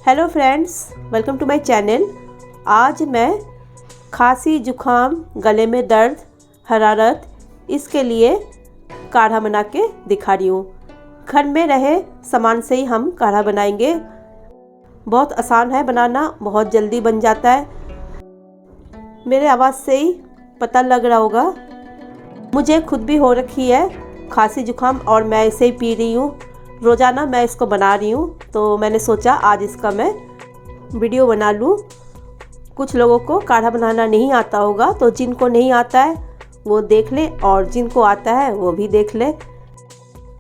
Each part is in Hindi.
Hello friends, welcome to my channel. आज मैं खांसी, जुखाम, गले में दर्द, हरारत, इसके लिए काढ़ा बना के दिखा रही हूँ। घर में रहे सामान से ही हम काढ़ा बनाएंगे। बहुत आसान है बनाना, बहुत जल्दी बन जाता है। मेरे आवाज़ से ही पता लग रहा होगा, मुझे खुद भी हो रखी है खांसी जुखाम और मैं इसे ही पी रही हूँ। रोज़ाना मैं इसको बना रही हूँ, तो मैंने सोचा आज इसका मैं वीडियो बना लूँ। कुछ लोगों को काढ़ा बनाना नहीं आता होगा, तो जिनको नहीं आता है वो देख ले और जिनको आता है वो भी देख ले।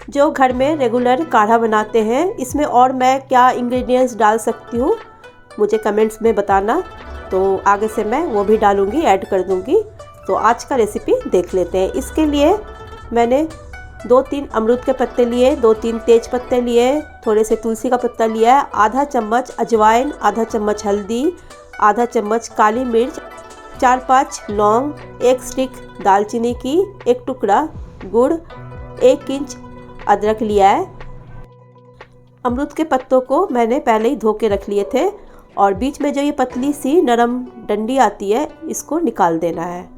जो घर में रेगुलर काढ़ा बनाते हैं, इसमें और मैं क्या इंग्रेडिएंट्स डाल सकती हूँ मुझे कमेंट्स में बताना, तो आगे से मैं वो भी डालूँगी, ऐड कर दूँगी। तो आज का रेसिपी देख लेते हैं। इसके लिए मैंने 2-3 अमरूद के पत्ते लिए, 2-3 तेज पत्ते लिए, थोड़े से तुलसी का पत्ता लिया है, आधा चम्मच अजवाइन, आधा चम्मच हल्दी, आधा चम्मच काली मिर्च, 4-5 लौंग, 1 स्टिक दालचीनी की, 1 टुकड़ा गुड़, 1 इंच अदरक लिया है। अमरूद के पत्तों को मैंने पहले ही धो के रख लिए थे और बीच में जो ये पतली सी नरम डंडी आती है, इसको निकाल देना है।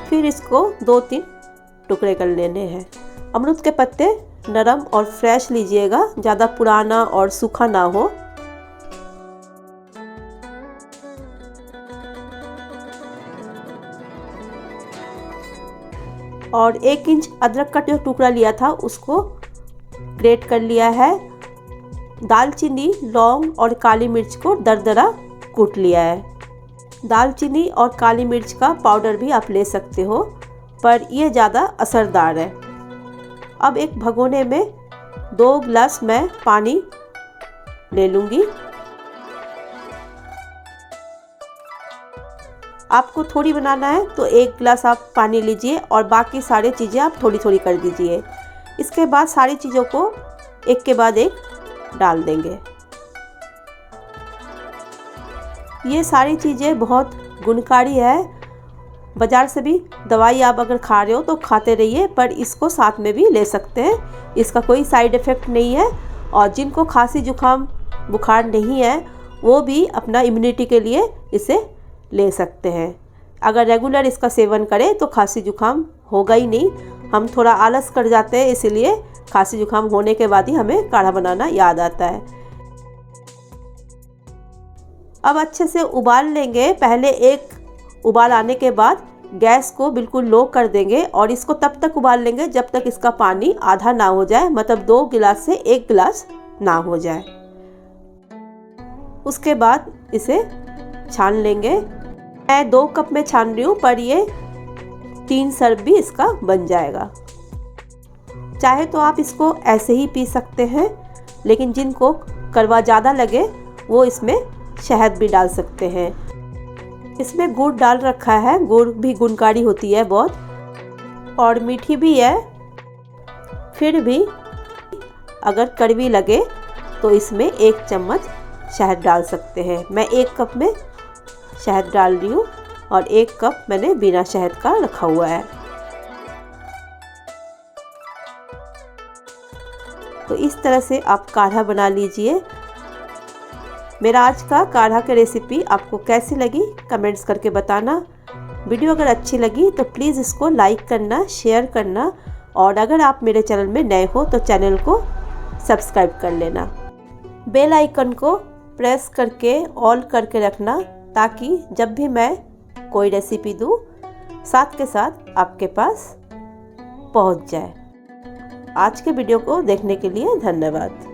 फिर इसको 2-3 टुकड़े कर लेने हैं। अमरूद के पत्ते नरम और फ्रेश लीजिएगा, ज़्यादा पुराना और सूखा ना हो। और 1 इंच अदरक का जो टुकड़ा लिया था उसको ग्रेट कर लिया है। दालचीनी, लौंग और काली मिर्च को दरदरा कूट लिया है। दालचीनी और काली मिर्च का पाउडर भी आप ले सकते हो, पर ये ज़्यादा असरदार है। अब एक भगोने में 2 गिलास मैं पानी ले लूँगी। आपको थोड़ी बनाना है तो 1 गिलास आप पानी लीजिए और बाकी सारी चीज़ें आप थोड़ी थोड़ी कर दीजिए। इसके बाद सारी चीज़ों को एक के बाद एक डाल देंगे। ये सारी चीज़ें बहुत गुणकारी है। बाज़ार से भी दवाई आप अगर खा रहे हो तो खाते रहिए, पर इसको साथ में भी ले सकते हैं। इसका कोई साइड इफ़ेक्ट नहीं है और जिनको खांसी जुखाम बुखार नहीं है वो भी अपना इम्यूनिटी के लिए इसे ले सकते हैं। अगर रेगुलर इसका सेवन करें तो खांसी जुखाम होगा ही नहीं। हम थोड़ा आलस कर जाते हैं, इसीलिए खांसी जुखाम होने के बाद ही हमें काढ़ा बनाना याद आता है। अब अच्छे से उबाल लेंगे। पहले एक उबाल आने के बाद गैस को बिल्कुल लो कर देंगे और इसको तब तक उबाल लेंगे जब तक इसका पानी आधा ना हो जाए, मतलब 2 गिलास से 1 गिलास ना हो जाए। उसके बाद इसे छान लेंगे। मैं 2 कप में छान रही हूँ, पर ये 3 सर्व भी इसका बन जाएगा। चाहे तो आप इसको ऐसे ही पी सकते हैं, लेकिन जिनको कड़वा ज़्यादा लगे वो इसमें शहद भी डाल सकते हैं। इसमें गुड़ डाल रखा है, गुड़ भी गुणकारी होती है बहुत और मीठी भी है। फिर भी अगर कड़वी लगे तो इसमें 1 चम्मच शहद डाल सकते हैं। मैं 1 कप में शहद डाल रही हूँ और 1 कप मैंने बिना शहद का रखा हुआ है। तो इस तरह से आप काढ़ा बना लीजिए। मेरा आज का काढ़ा की रेसिपी आपको कैसी लगी कमेंट्स करके बताना। वीडियो अगर अच्छी लगी तो प्लीज़ इसको लाइक करना, शेयर करना और अगर आप मेरे चैनल में नए हो तो चैनल को सब्सक्राइब कर लेना। बेल आइकन को प्रेस करके ऑल करके रखना, ताकि जब भी मैं कोई रेसिपी दूँ साथ के साथ आपके पास पहुंच जाए। आज के वीडियो को देखने के लिए धन्यवाद।